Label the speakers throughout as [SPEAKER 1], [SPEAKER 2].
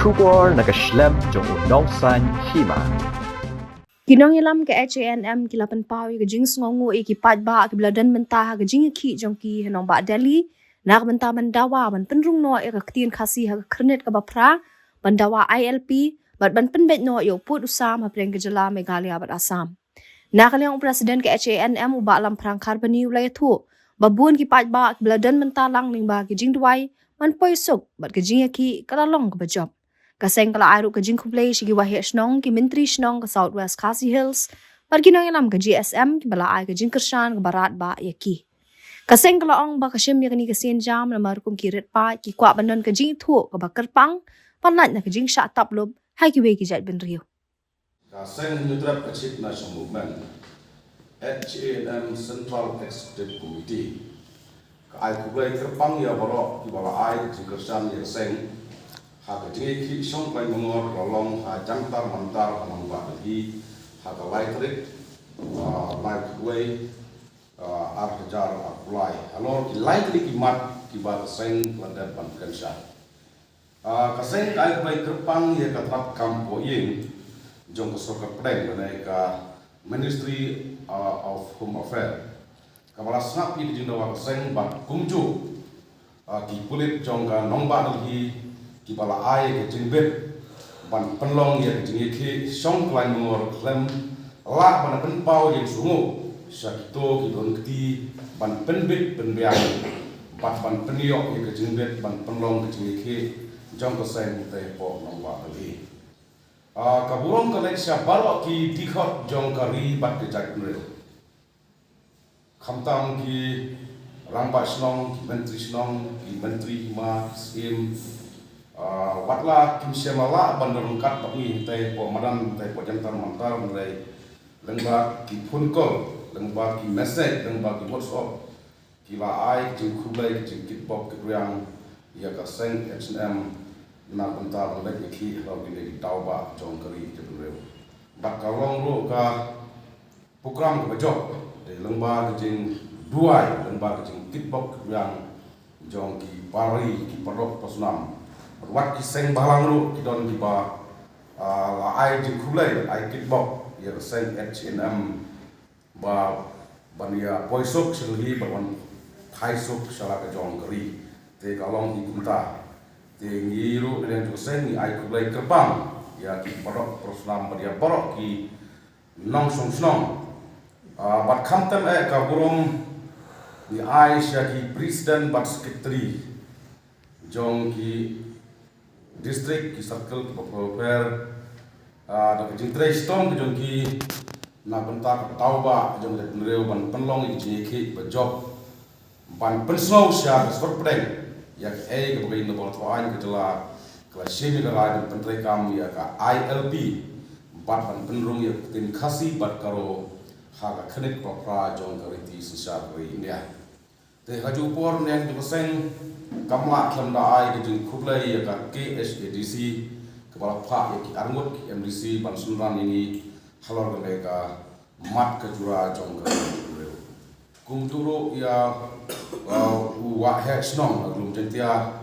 [SPEAKER 1] Shubor nakaslem jong udawsan hima.
[SPEAKER 2] Kinong ilam ke HANM kilapan pawi ke jing sngongu ki patba ke bladan mentah ke jing ki jong ki henong ba Delhi nak mentah mendawa ban penrung no ke ktien khasi ha kernet ke bapra bandawa ILP bat ban penbet no yo put usam ha preng ke jela Meghalaya bat Assam nak liang presiden ke HANM uba lam perang karbani ulai thu babun ki patba ke bladan mentah lang ning ba ke jing duai man poisuk bat ke jing ki kalalong ke bajop Kaseng kala aru ke jing kublai shigi wahia shnong ki menteri shnong ke Southwest Khasi Hills par kinong ilam ke GSM ki bala ai ke jing kershan ke barat ba yaki. Kaseng kala ong ba kashim yakni ke sen jam na markum ki ret pa ki kwa bandon ke jing thu ke ba kerpang panlat na ke jing sha taplub hai ki we ki jat ben rio.
[SPEAKER 3] Kaseng Nutrap Achieve National Movement HANM Central Executive Committee ka ai kublai kerpang ya borok ki bala ai jing kershan ya seng hak jingi ki song kai mongor rolong ha jangtar mantar hamang ba hi hak electric light way arjar apply alor ki electric ki mat ki ba seng landat ban kansha ka seng kai bai kerpang ye ka trap kampo yin jong ko sok plan banai ka Ministry of Home Affairs ka bala snap ki jindawa ka seng ba kumju ki pulit jong ka nongba hi ki bala ai ke jingbet ban penlong ya jingi ki song klain mongor klem la ban pen pau yang sungu sakito ki don kti ban penbit penbiang ban penio ya ke jingbet ban penlong ke jingi ki jong ko sen te po nongwa ali ka burong ka lek sya baro ki dikhot jong kari bat ke jak nre khamtam ki rangba snong ki menteri ma sim watla kim semala bandurungkat pakni te po madan te po jantar mantar mulai lengba ki phunkol lengba ki message lengba ki whatsapp ki la ai jing khublai jing kit pop ki riang ya ka seng HM na bantar mulai ki ro ki tauba jong kari jebrew bak kalong ro ka program ko job de lengba jing duai lengba jing kit pop ki riang jong ki pari ki parok pasnam wat ki seng balang ru ki don ki ba la ai jing khulai ai kit bok ya seng HNM ba bania poisok silhi ba wan thai sok sala ka jong kari te kalong ki kunta te ngi ru den jo seng ni ai khulai kerbang ya ki borok proslam bania borok ki nong song snong bat khamtam ka burom ni ai sya ki president bat secretary jong ki district ki circle ki popular da ke jintre stong ki jong ki na banta ka tauba jong le nreu ban penlong ki ji ki ba job ban pensno sya ka sorpreng ya ke ke bagai no bol twain ke jela kla shemi ka ra pentre kam ya ka ILP bat ban penrung ya tin khasi bat karo ha ka khanik propra jong ka riti sisa ko India te haju por neng di seng kamla kham da ai ke jing khublai ya ka KSADC kepala pha ya ki arngot ki MDC ban sunran ini halor ga ka mat ka jura jong ka kumturo ya wa he snong aglum jentia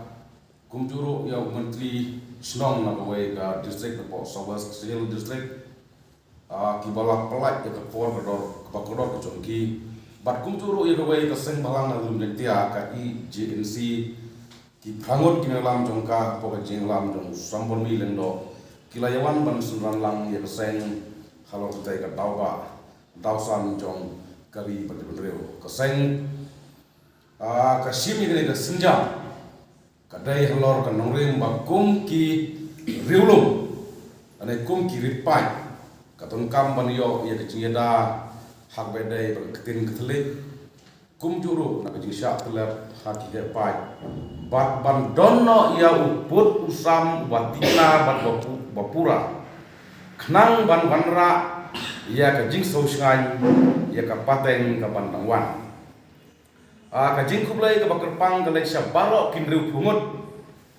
[SPEAKER 3] kumturo ya menteri snong na we ka district po Southwest Khasi district ki bala pelat ya ka por ka kodor ka jongki bat kumturo ya we ka seng balang aglum jentia ka IJNC ki prangot ki lam jongka po ka jing lam jong sambon mi lendo kilayawan ban sunran lang ya seng halo kita ka tauba dausan jong kari betul ka seng ka simi ni ka senjam ka dai halor ka nongrim ba kum ki riulum ane kum ki ripai ka ton kam ban yo ya ka jingeda hak bedai ba ketin ketelik kum juru na ka jing syak telap haki he pai bat ban dono ia uput usam watina bat bapura knang ban banra ia ka jing so sngai ia ka pateng ka ban tangwan ka jing khublai ka bakerpang ka leksha baro kinriu pungut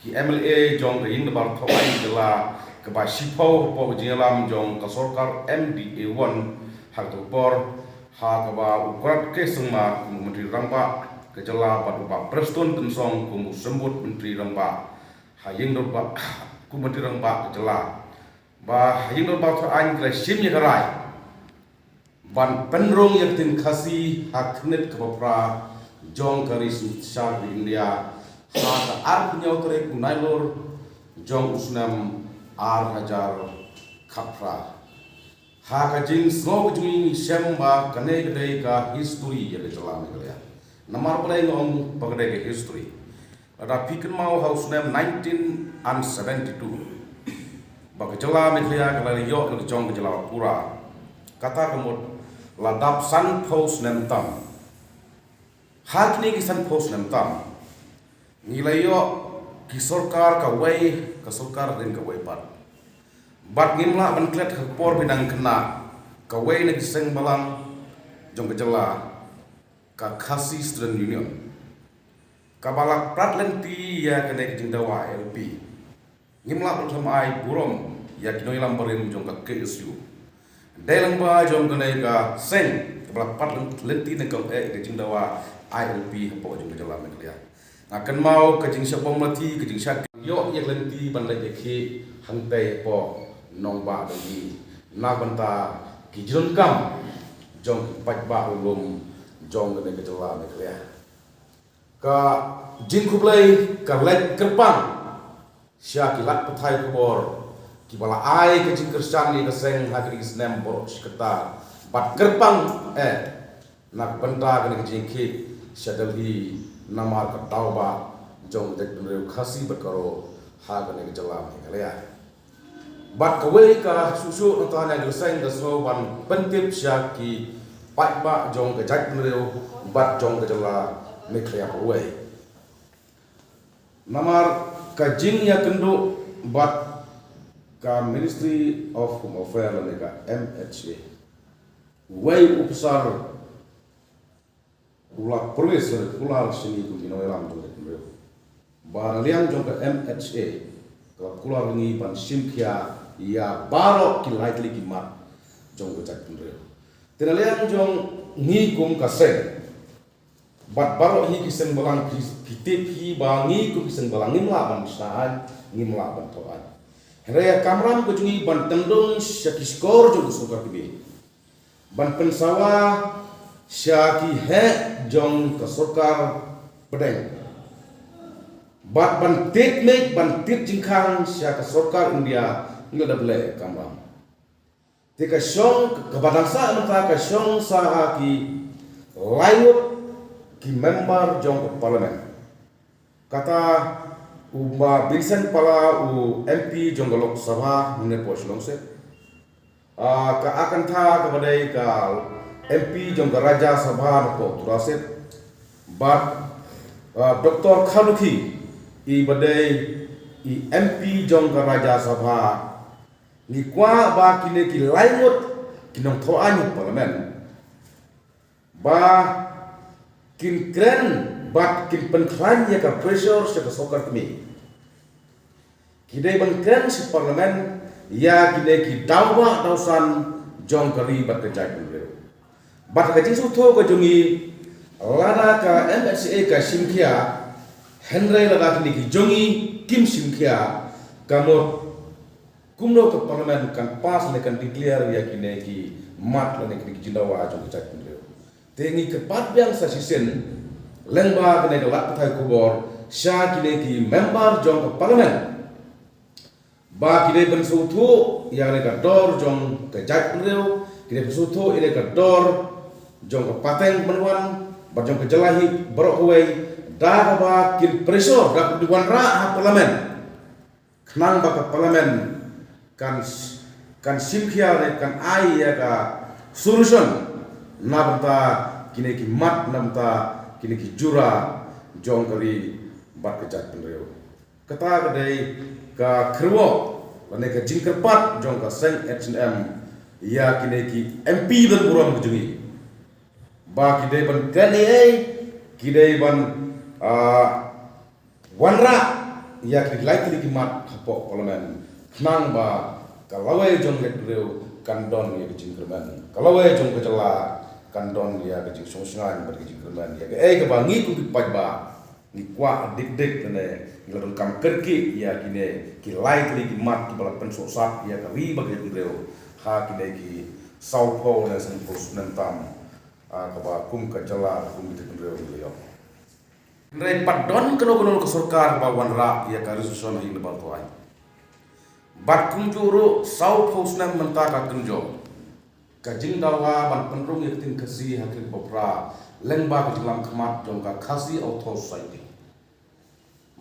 [SPEAKER 3] ki MLA jong ka ing bar thawai jela ka ba sipo po jelam jong ka sarkar MDA 1 hak to por ha ka ba ukrat ke sengma menteri rangpa kejala pada Pak Preston Tensong kumu sembut Menteri Rangpa haying dorba kumatirang ba jela ba hino ba tho an kle sim ye garai ban penrong yak tin khasi haknet kapra jong karis sar India ha ka ar punya tore kunailor jong usnam ar hajar khapra ha ka jing snog jui sem ba kane gede ka history ya jela me gaya namar play ngom pagde ke history ada pikir mau house name 1972 bagi jela me gaya kala yo ke jong ke jela pura kata kemut ladap san post nem tam hak ni ki san post nem tam nilai yo ki sarkar ka wei ka sarkar din ka wei bat ngimla ban klet ka por binang kena ka wei ni seng balang jong ke jela ka khasi student union ka balak pratlen pi ya kene ki dawa LP ngimla protham ai burom ya kinoi lambarin jong ka KSU Dalam ba jom kene ka seng kepala pat lenti ne kau ke jing dawa ILP po jong ke jalan ne akan mau ke jing sapom mati ke jing syak yo ye lenti ban le ke hantai po nong ba dagi na banta ki jron kam jong pat ba ulum jong kene ke jalan ne ka jing kublai ka lek kerpang syak lak pathai kubor kibala ai ke jingkersan ni keseng hagri snem borok seketa bat kerpang nak benta kene ke jingki syadalhi namar ka tauba jong dek benreu khasi berkaro ha kene ke jalam kalaya bat kawe ka susu antana geseng dasro ban pentip syaki pat ba jong ke jak benreu bat jong ke jala mekhaya kawe namar ka jing ya kendu bat ka Ministry of Home Affairs lega MHA wai upsar ula polis ula sini ku dino elam tu le bar liang jong ka MHA ka kula ngi ban simkhia ya baro ki lightly ki mat jong ko jak tunre tena liang jong ngi kum ka se bat baro hi ki sen balang ki tip hi ba ngi kum sen balang ngimla ban saan ngimla ban toan Raya kamram ko jungi ban tendong syaki skor jong sukar kibi ban pensawa syaki he jong ka sukar pedeng bat ban tit mek ban tit jingkhang syaka sukar India ngada ble kamram tika syong ka badangsa mata ka syong sa ki layut ki member jong parlimen kata Uba Vincent pala MP Jonggolok Sabha mune poslong se ka akan tha kepada ka MP Jongga Raja Sabha ko turaset bat Dr. Khanuki i badai i MP Jongga Raja Sabha ni kwa ba kine ki lainut kinong thoan parlimen ba kin kren bat kin penklan ya ka pressure sa sokar kami kidai bangkan si parlemen ya kidai ki dawa dausan jong kari bat kejai bulu bat kajing sutho ka jongi lada ka MHA ka simkhia Henry lada kini ki jongi kim simkhia kamot kumno ka parlemen kan pas le kan declare ya kidai ki mat le kini ki jindawa jong kejai bulu tengi kepat biang sa sisen lengba kene kelak pathai kubor sya kine ki member jong ke parlimen ba kine bensutu yang ne dor jong ke jak reu kine bensutu ine ka dor jong ke pateng menwan ba jong ke jelahi borok kuwei da ba kin pressure da duan ra ha parlimen knang ba ke parlimen kan simkhia ne kan ai ya ka solution na banta kine ki mat namta kini ki jura jong kari bat kejat penreu kata kedai ka kerwo lane ka jingkerpat jong ka seng H&M ya kini ki MP dan buram kejungi ba kidai ban kani kidai ban wanra ya kini lai kini ki mat kapok parlimen nang ba kalawai jong lek reu kandon ya jingkerman kalawai jong kejala kandon ya kejing songsangan ber kejing kerman ya ke bangi ku pat ba ni kwa dik ngiladon kam kerki ya kine ki light li ki mat ki balak pensosat ya kari bagi ndreo ha kine ki saupo na san pos nantam ka ba kum ka jala kum ki ndreo ni yo ndre padon kono ke sarkar ba wanra ya ka resolution hi lebal to ai bat kum juro saupo snam menta ka kunjo ka jingdawa ban penrung yaktin kasi hakil bopra lengba ke dalam kemat jongka kasi auto society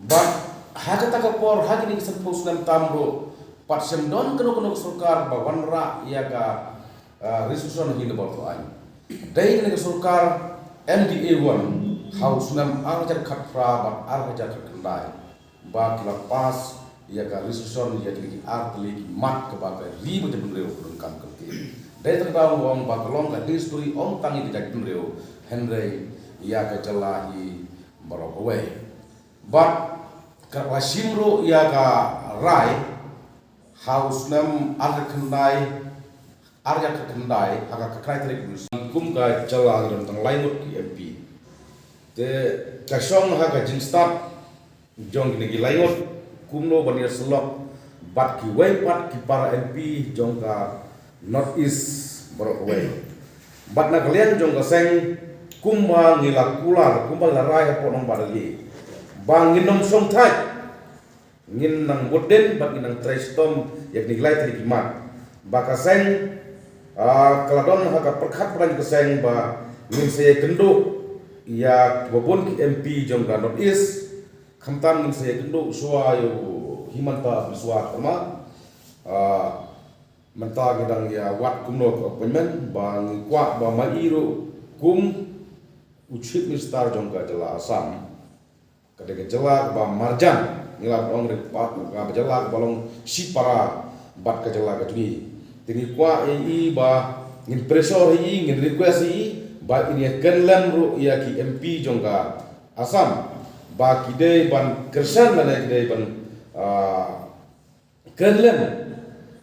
[SPEAKER 3] but hakata ka por hakini kisan posnam tamro pat semdon kono sarkar ba wanra ya ka resolution hi lebal to ai dai ne sarkar MDA 1 haus nam arjar khatra bat arjar kendai ba kila pas ya ka resolution ya ki artli mat ke ba ka ribu de bendreo kan ke dai terbaung wong ba kolong ka history om tangi kita bendreo Henry ya ka jalahi barokowe but ka wasimro ya ka rai haus nam arjar kendai haka ka kriteria kum ka jala dan tang lainut ki MP te kasong haka jingstat jong ni lainut kumno banir selok bat ki way pat ki para MP jong ka North East Barokway bat na kalian jong ka seng kumba ngila kular kumba la rai po nong badali bang nginom song thai ngin nang boden bat nang trestom yak ni lai tri kimat baka seng kaladon haka perkhat pran ka seng ba ngin se kendo ya bobon ki MP jong ka North East khamtan ngin se kendo suwa yo himanta biswa kama menta gedang ya wat kumno ko appointment bang kwa ba mairo kum uchip minister jongka jala Asam kadang jala ba marjan ngila ong re pa ka jala balong sipara bat ka jala ka tuni tingi kwa ba ngin pressure ngin request ba ini kenlam ru ya ki MP jongka Asam ba kide ban kersan na kide ban kenlam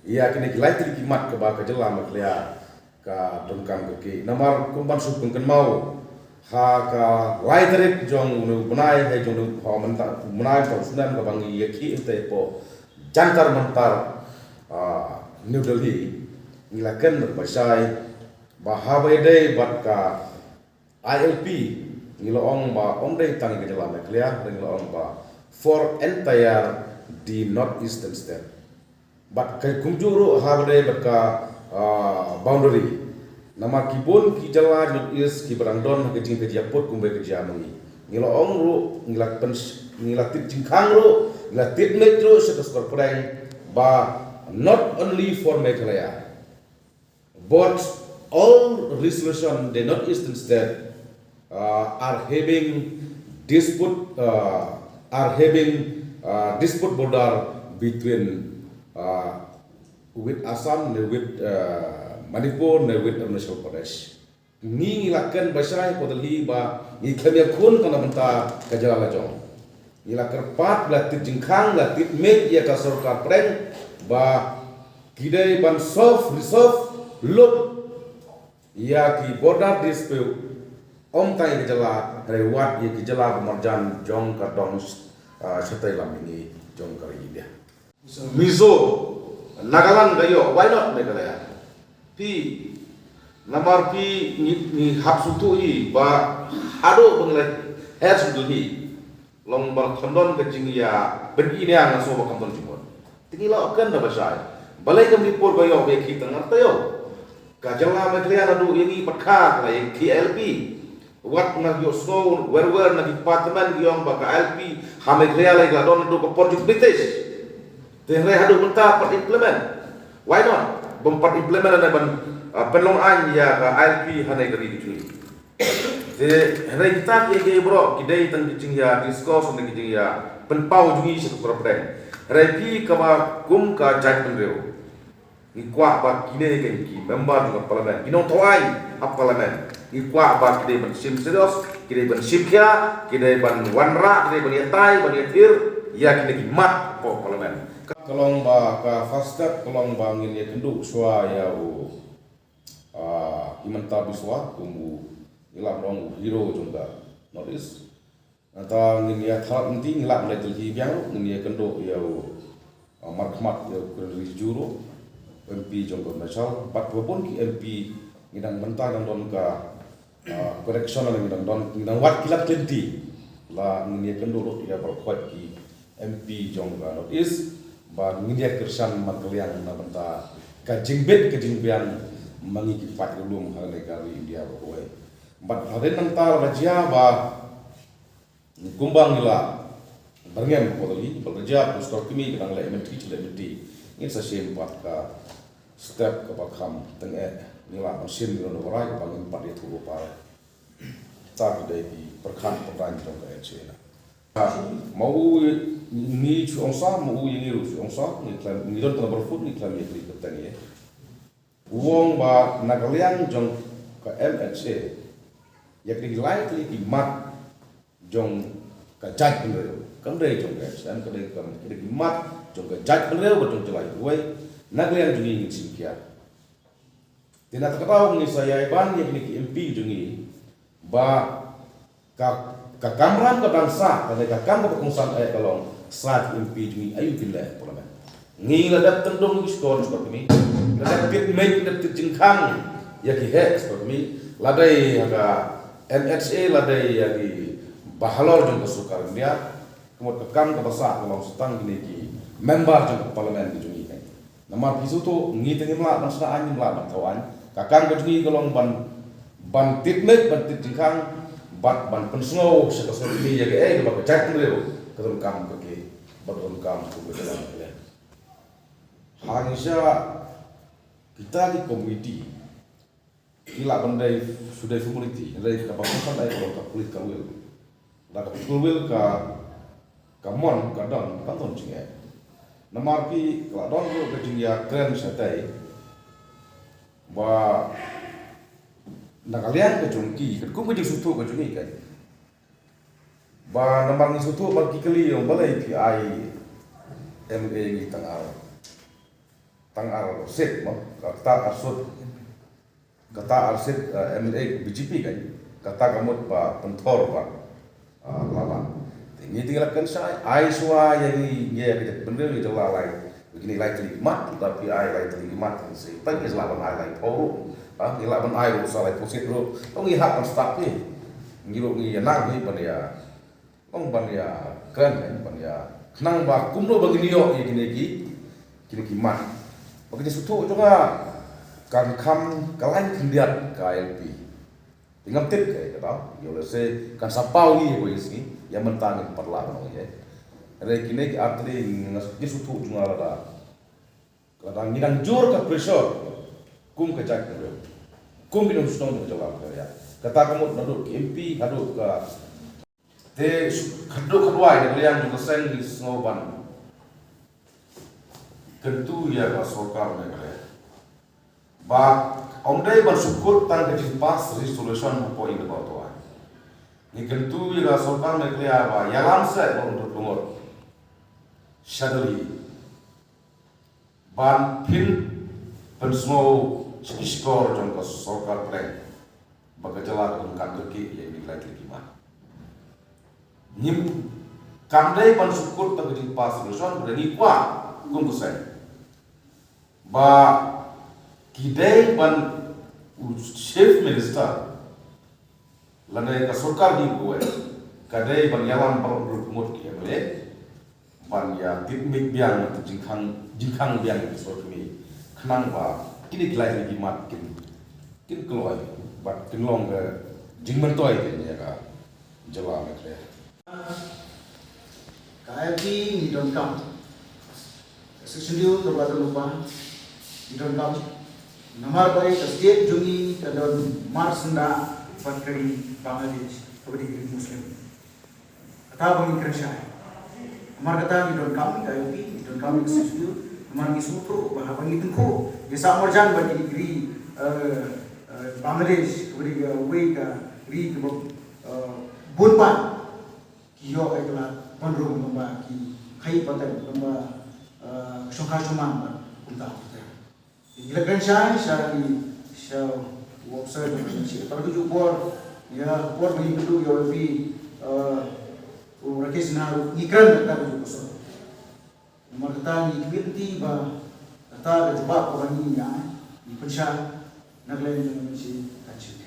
[SPEAKER 3] ya kini kilaitri kimat ke baka jela maklia ka dongkam ke namar kumban su pengken mau ha ka laitri jong nu bunai hai jong nu ha menta bunai ka sunan ka bangi yeki inte po jantar mentar New Delhi ngilakan berbasai bahabai dai bat ka ILP ngiloong ba om dai tang ke jela maklia ngiloong ba for entire the northeastern state bat kai kumjuro habde baka boundary nama kibon ki jala jut is ki barangdon ke jing ke japot kumbe ke jamangi ngila ong ru ngila tit jingkhang ru ngila tit metro setas korporang ba not only for Meghalaya but all resolution the northeastern state are having dispute border between with Assam, with Manipur, with Arunachal Pradesh. Ni ngilakan basai podali ba ni khamia khun kana menta kajala jong. Ngilakar pat latit jingkhang latit met ya ka sarkar preng ba kidai ban resolve look ya ki border dispute om tai kajala rewat ya kajala marjan jong ka dong setai lam ini jong kari dia. Mizo, Nagaland gayo, why not Meghalaya? Pi, namar pi ni hap sutu hi ba hado pengelai hair sutu hi long bar kondon kecing ya beri ini ang naso bakam ton cimon. Tinggi lo akan dah basai. Balai kami pur gayo beki tengah tayo. Kajala Meghalaya nadu ini patkat lah yang KLP. Wat na yo snow where na department yang baka LP ha Meghalaya lagi ladon nadu ke porjuk British. Tehre hadu menta part implement. Why not? Bempat implement na ban penlong an ya ka ILP hanai dari kecil. Te hari kita ke bro kidai tang kicing ya discuss tang kicing ya penpau jungi satu program. Hari ka ba kum ka jai pendreo. Ni kwa ba kine ke ki member ng parlimen. Ginong toai ap parlimen. Ni kwa ba kidai ban sim serius, kidai ban simkya, kidai ban wanra, kidai ban yatai, ban yatir, ya kidai mat po parlimen. Kalong ba ka first step kalong ba ngin ya kenduk swa ya u imanta biswa kumu ilam dong hero jongga notice atau ngia thal nanti ngelak mulai telhi biang ngia kendo yau markmat yau kuri juru MP jongkot masal bat pun ki MP ngidang mentah dan don ka correctional ngidang don ngidang wat kilat tenti la ngia kendo lo dia berkuat ki MP jongka not is ba ngia kersan maklian na mentah ka jingbet ka jingbian mangi ki fat ulum hal negari India boy bat haden mentah rajia ba kumbang ila berngem kodali bekerja pustor kami kadang elementary ini sesien pat ka step ke bakam tengah nila mesin di luar warai bangin pat itu lupa tak ada di perkan perang trong ke China mau ni chongsa mau yang ni chongsa ni klan ni don tanah berfut ni klan ni kli ketani uang ba nagalian jong ke MHA yakni likely di mat jong ka jaj penreu kam dei jong ka san ka dei kam ki mat jong ka jaj penreu betul jelai duai nagalian jungi ngin simkia tina ta tahu ni saya ban ni ki MP jungi ba ka kamram ka bangsa ka kam ka kongsan ai kalong sat MP jungi ayu bila parlimen ngi ladap tendong ni skor seperti ni ladap pit make ladap jingkang ya ki hex seperti ni ladai aga MHA ladai ya ki bahalor jong kesukar dia kemudian kekam ke besar kalau setang gini ki member jong parlimen di jungi kan nama pisu tu ngitengin lah dan sudah anjing lah kawan kakang ke jungi kalau ban titmek ban titjengkang ban pensengau sekasar ini ya ke kalau kecak dulu ketemu kam ke baru kam ke dalam ya harusnya kita di komiti gila bandai sudah community dari kapasitas dari kalau kulit kawil dah kawil ka mon kadang kanton cinge namar pi kalau don ko ke dia keren satai ba nakalian ke jungki ku ke sutu ke jungi kan ba namar ni sutu ba kikeli yang balai pi ai MA ni tangar set mo kata asut kata arsit MLA BJP kan kata kamu ba pentor ba lala ini tinggalkan saya ai sua yang dia benar itu lalai begini lai terlimat tapi ai lai terlimat sih pagi selaban ai lai poru ni laban ai ru salai posit ru tong lihat staff ni ngiru ni nang ni pan ya tong pan ya kan pan ya nang ba kumno begini yo gini ki mat begini sutu juga kan kam kalain kendiat KLP tinggal tip kayak kata ya oleh se kan sapau ni boleh sini yang mentangin perlahan ya ada kini arti ngasih sutu cuma ada kadang ngidang jur ke pressure kum kecak dulu kum minum stone tu jawab ya kata kamu naduk MP naduk ke te kaduk kedua yang juga sen di Snowban tentu ya pasorkar mereka ba omdai bersyukur tan kejipas resolution point about one ni kentu ila sorkar meklia ba yalam se untuk lumur shadali ban pin pensmo skor jong ka sorkar plan bagajala kun kan kerki yang dilai kiman nim kamdai bersyukur tan kejipas resolution berani kwa kum kusen ba kidai ban chief minister landai ka sarkar di gue kadai ban yalam perumut ki emle ban ya titmik biang jingkang biang ki sorkmi khnang ba kini glai ni mat kin kloi ba kin long ke jingmen toy ke ya ka jala metre
[SPEAKER 4] KLP ni don't come section dia terbatas lupa ni don't come Nomor baik setiap jungi dan Mars nda fakri Bangladesh kepada Muslim. Kata bagi Krisya. Nomor kata ni don kami KLP, don kami kesusu, nomor ni suatu bahawa bagi tengku. Jasa marjan bagi negeri Bangladesh kepada Wei negeri Bunpan. Kiyo adalah penrung lomba ki kai patai lomba songkar cuman untuk Ilakan saya website macam ni. Kalau tu bor, ya bor bagi tu ya lebih o rakes na ngikran kata ko so nomor kata ni binti ba kata ba ko ni ya ni pensya naglain si kacil